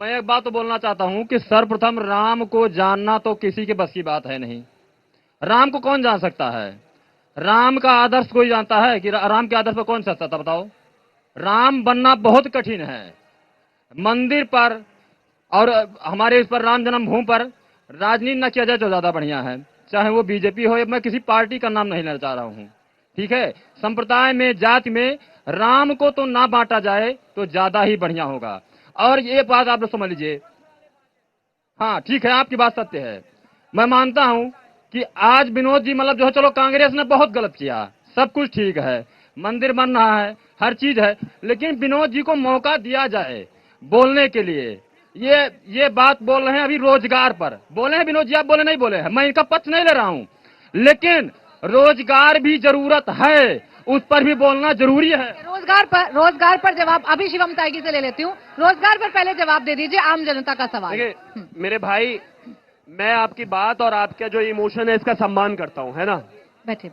मैं एक बात तो बोलना चाहता हूं कि सर्वप्रथम राम को जानना तो किसी के बस की बात है नहीं। राम को कौन जान सकता है? राम का आदर्श कोई जानता है कि राम के आदर्श पर कौन सकता था? बताओ। राम बनना बहुत कठिन है। मंदिर पर और हमारे इस पर राम जन्मभूमि पर राजनीति न किया जाए तो ज्यादा बढ़िया है, चाहे वो बीजेपी हो या मैं किसी पार्टी का नाम नहीं लेना चाह रहा हूं। ठीक है, संप्रदाय में, जाति में राम को तो ना बांटा जाए तो ज्यादा ही बढ़िया होगा। और ये बात आप लोग समझ लीजिए। हाँ ठीक है, आपकी बात सत्य है। मैं मानता हूं कि आज विनोद जी मतलब जो है, चलो कांग्रेस ने बहुत गलत किया, सब कुछ ठीक है, मंदिर बन रहा है, हर चीज है, लेकिन विनोद जी को मौका दिया जाए बोलने के लिए। ये बात बोल रहे हैं अभी रोजगार पर बोले हैं विनोद जी, आप बोले नहीं बोले हैं, मैं इनका पक्ष नहीं ले रहा हूं, लेकिन रोजगार भी जरूरत है, उस पर भी बोलना जरूरी है। रोजगार पर जवाब अभी शिवम तागी से ले लेती हूँ। रोजगार पर पहले जवाब दे दीजिए, आम जनता का सवाल। देखिए मेरे भाई, मैं आपकी बात और आपका जो इमोशन है इसका सम्मान करता हूं, है ना।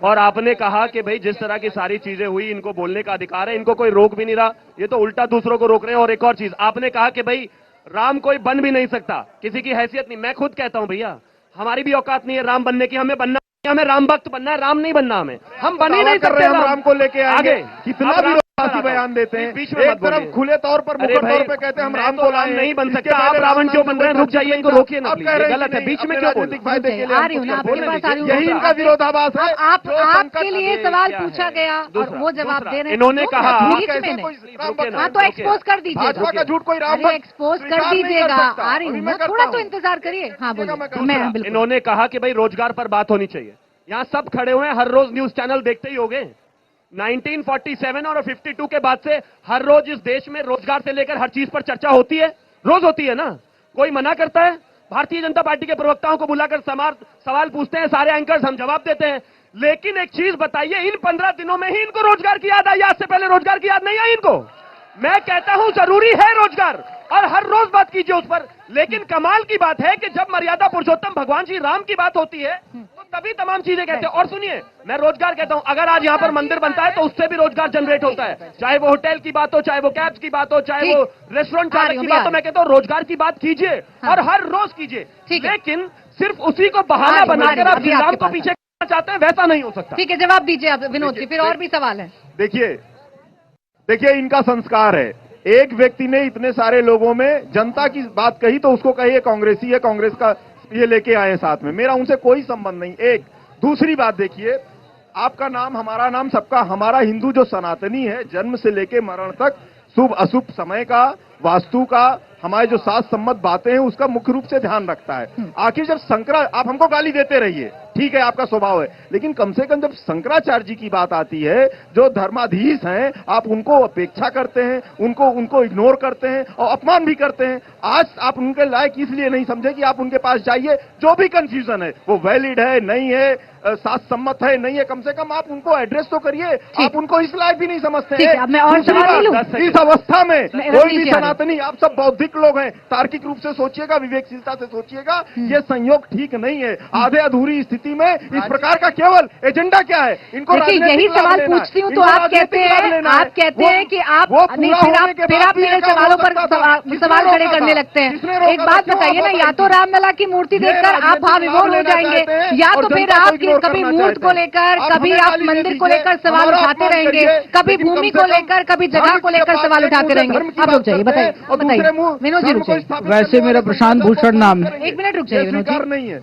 और आपने कहा कि भाई जिस तरह की सारी चीजें हुई, इनको बोलने का अधिकार है, इनको कोई रोक भी नहीं रहा, ये तो उल्टा दूसरों को रोक रहे हैं। और एक और चीज आपने कहा कि भाई राम कोई बन भी नहीं सकता, किसी की हैसियत नहीं। मैं खुद कहता हूं भैया, हमारी भी औकात नहीं है राम बनने की, हमें बनना, हमें राम भक्त बनना है, राम नहीं बनना हमें, हम बन ही नहीं सकते। हम राम को लेके आगे कितना भी बयान देते हैं, बीच में एक तरफ खुले तौर पर मुखर तौर पे कहते हैं हम राम को राम नहीं बन सकता। आप रावण क्यों बन रहे हैं? रुक जाइए, इनको रोकिए ना, गलत है, बीच में क्यों बोल फायदे के लिए आ रही हूँ ना, आपके पास आ रही हूँ। यही इनका विरोधाभास है। आपके लिए सवाल पूछा गया और वो जवाब दे रहे हैं। इन्होंने कहा हाँ तो एक्सपोज कर दीजिए, भाजपा का झूठ कोई राम एक्सपोज कर दीजिएगा। आ रही हूँ, थोड़ा तो इंतजार करिए। हाँ बोलिए। मैं बिल्कुल, इन्होंने कहा कि भाई रोजगार पर बात होनी चाहिए। यहाँ सब खड़े हुए हैं, हर रोज न्यूज चैनल देखते ही होंगे। 1947 और 52 के बाद से हर रोज इस देश में रोजगार से लेकर हर चीज पर चर्चा होती है, रोज होती है ना। कोई मना करता है? भारतीय जनता पार्टी के प्रवक्ताओं को बुलाकर सवाल पूछते हैं सारे एंकर्स, हम जवाब देते हैं। लेकिन एक चीज बताइए, इन 15 दिनों में ही इनको रोजगार की याद आई? आज से पहले रोजगार की याद नहीं आई इनको? मैं कहता हूं जरूरी है रोजगार, और हर रोज बात कीजिए उस पर। लेकिन कमाल की बात है कि जब मर्यादा पुरुषोत्तम भगवान श्री राम की बात होती है तो तभी तमाम चीजें कहते हैं। और सुनिए, मैं रोजगार कहता हूं, अगर आज यहां पर मंदिर बनता है तो उससे भी रोजगार जनरेट होता है, चाहे वो होटल की बात हो, चाहे वो कैब्स की बात हो, चाहे वो रेस्टोरेंट चालक की बात हो। मैं कहता हूं रोजगार की बात कीजिए और हर रोज कीजिए, लेकिन सिर्फ उसी को बहाना बनाकर आप श्री राम को पीछे करना चाहते हैं, वैसा नहीं हो सकता। ठीक है, जवाब दीजिए आप विनोद जी, फिर और भी सवाल है। देखिए इनका संस्कार है। एक व्यक्ति ने इतने सारे लोगों में जनता की बात कही तो उसको कहिए कांग्रेसी है, कांग्रेस का ये लेके आए साथ में, मेरा उनसे कोई संबंध नहीं। एक दूसरी बात देखिए, आपका नाम, हमारा नाम, सबका, हमारा हिंदू जो सनातनी है, जन्म से लेके मरण तक शुभ अशुभ समय का, वास्तु का, हमारे जो शास्त्र सम्मत बातें हैं उसका मुख्य रूप से ध्यान रखता है। आखिर जब आप हमको गाली देते रहिए, ठीक है, आपका स्वभाव है, लेकिन कम से कम जब शंकराचार्य जी की बात आती है, जो धर्माधीश हैं, आप उनको अपेक्षा करते हैं, उनको इग्नोर करते हैं और अपमान भी करते हैं। आज आप उनके लायक इसलिए नहीं समझे कि आप उनके पास जाइए, जो भी कंफ्यूजन है वो वैलिड है नहीं है, शास्त्र सम्मत है नहीं है, कम से कम आप उनको एड्रेस तो करिए। आप उनको इस लायक भी नहीं समझते हैं। इस अवस्था में कोई भी सनातनी, आप सब बौद्धिक लोग हैं, तार्किक रूप से सोचिएगा, विवेकशीलता से सोचिएगा, ये संयोग ठीक नहीं है। आधे अधूरी स्थिति में इस प्रकार का केवल एजेंडा क्या है? इनको यही सवाल पूछती हूँ तो आप कहते हैं कि आप फिर आप मेरे सवालों पर सवाल खड़े करने लगते हैं। एक बात बताइए ना, या तो रामलला की मूर्ति देखकर आप भाव विभोर हो जाएंगे, या तो फिर आप कभी मूर्त को लेकर, कभी आप मंदिर को लेकर सवाल उठाते रहेंगे, कभी भूमि को लेकर, कभी जगह को लेकर सवाल उठाते रहेंगे। आप रुक जाइए, बताइए विनोद जी, रुक जाइए। वैसे मेरा प्रशांत भूषण नाम है। 1 मिनट रुक जाइए विनोद जी। नहीं है।